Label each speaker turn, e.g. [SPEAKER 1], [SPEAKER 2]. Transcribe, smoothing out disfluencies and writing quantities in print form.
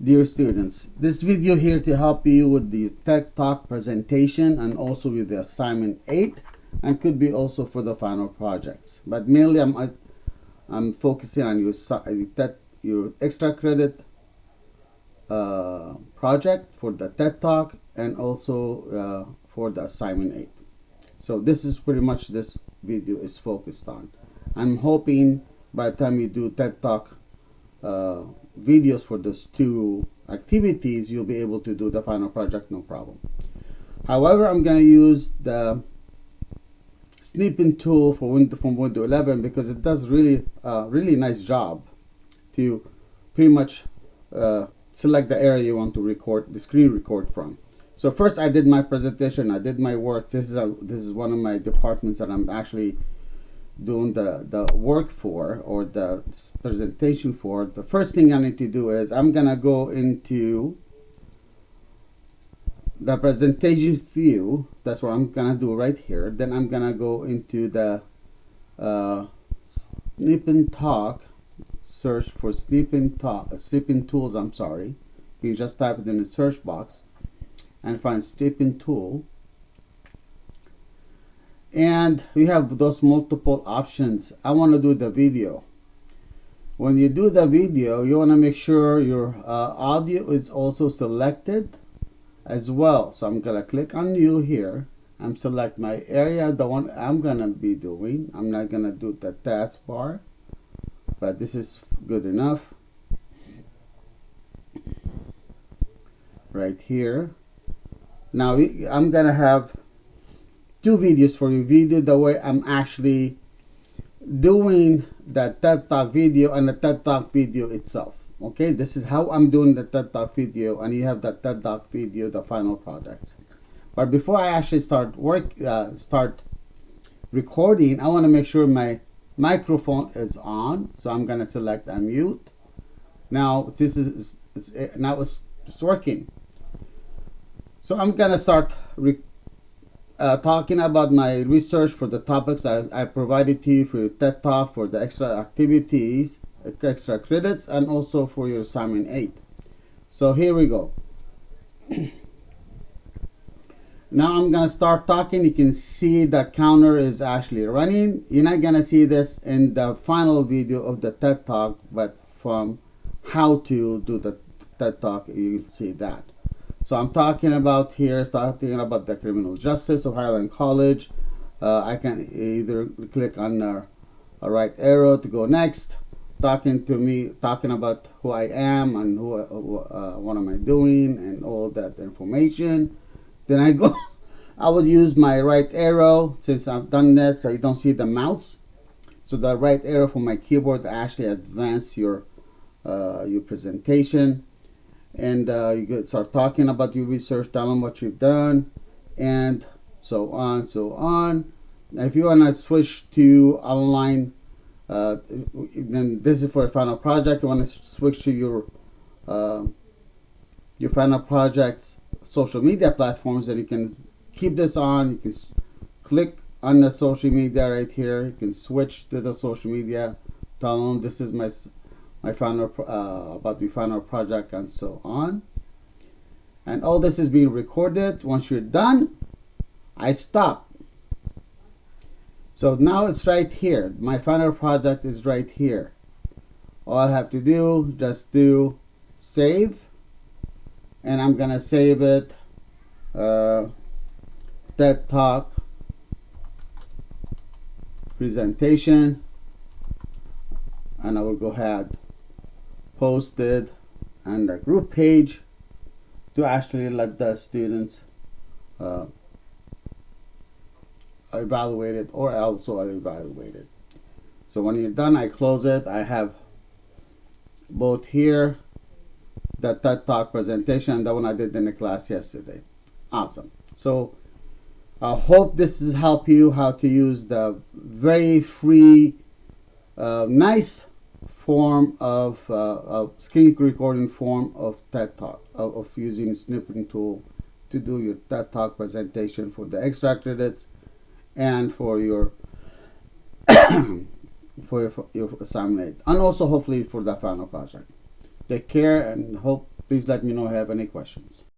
[SPEAKER 1] Dear students, this video here to help you with the TED Talk presentation and also with the assignment 8, and could be also for the final projects. But mainly I'm focusing on your extra credit project for the TED Talk and also for the assignment 8. So this is pretty much this video is focused on. I'm hoping by the time you do TED Talk videos for those two activities, you'll be able to do the final project no problem. However, I'm going to use the Snipping tool for from Windows 11 because it does really nice job to pretty much select the area you want to record the screen record from. So first I did my presentation, I did my work. This is one of my departments that I'm actually doing the work for, or the presentation for. The first thing I need to do is I'm gonna go into the presentation view. That's what I'm gonna do right here. Then I'm gonna go into the Snipping Talk, search for Snipping tools. I'm sorry, you just type it in the search box and find Snipping tool. And you have those multiple options. I want to do the video. When you do the video, you want to make sure your audio is also selected as well. So I'm going to click on new here and select my area, the one I'm going to be doing. I'm not going to do the taskbar, but this is good enough. Right here. Now I'm going to have two videos for you. Video the way I'm actually doing the TED Talk video and the TED Talk video itself. Okay, this is how I'm doing the TED Talk video, and you have the TED Talk video, the final project. But before I actually start recording, I want to make sure my microphone is on. So I'm gonna select unmute. Now it's working. So I'm gonna start talking about my research for the topics I provided to you for your TED Talk, for the extra activities, extra credits, and also for your assignment 8. So here we go. Now I'm gonna start talking. You can see the counter is actually running. You're not gonna see this in the final video of the TED Talk, but from how to do the TED Talk, you'll see that. So I'm talking about the criminal justice of Highland College. I can either click on a right arrow to go next, talking about who I am and what am I doing and all that information. Then I will use my right arrow since I've done this, so you don't see the mouse. So the right arrow from my keyboard actually advance your presentation. And you could start talking about your research, telling what you've done, and so on. Now, if you want to switch to online, then this is for a final project. You want to switch to your final project's social media platforms, then you can keep this on. You can click on the social media right here. You can switch to the social media. Tell them this is my final about the final project, and so on. And all this is being recorded. Once you're done, I stop. So now it's right here. My final project is right here. All I have to do, just do save, and I'm gonna save it TED Talk presentation, and I will go ahead posted on the group page to actually let the students evaluate it, or also evaluate it. So when you're done, I close it. I have both here the TED Talk presentation and the one I did in the class yesterday. Awesome. So I hope this has helped you how to use the very free nice form of screen recording form of TED Talk, of using Snipping tool to do your TED Talk presentation for the extra credits and for your for your assignment, and also hopefully for the final project. Take care, and hope Please let me know if you have any questions.